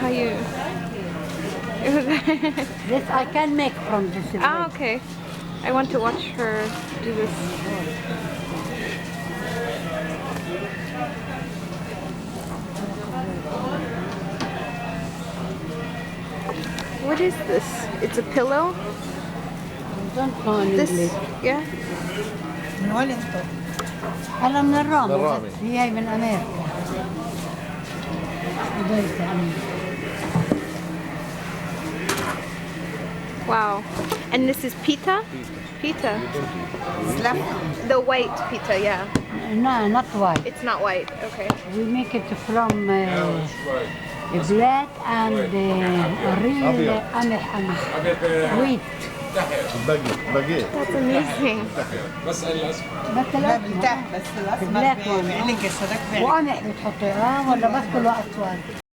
how you... This I can make from this bread. Ah, okay. I want to watch her do this. What is this? It's a pillow? Don't know in This, English. yeah? من وين انتم؟ أنا من الرامي. من الرامي. هي من أمريكا. بداية يعني. Wow. And this is pita? Pita. سلام. The white pita, yeah. No, not white. It's not white. Okay. We make it from black and real قمح wheat. باقي That's amazing. بس لا بلتاح بس الاسمر Black one. بيعلق الصدق وقمح بتحطيه ولا بس كله أسود؟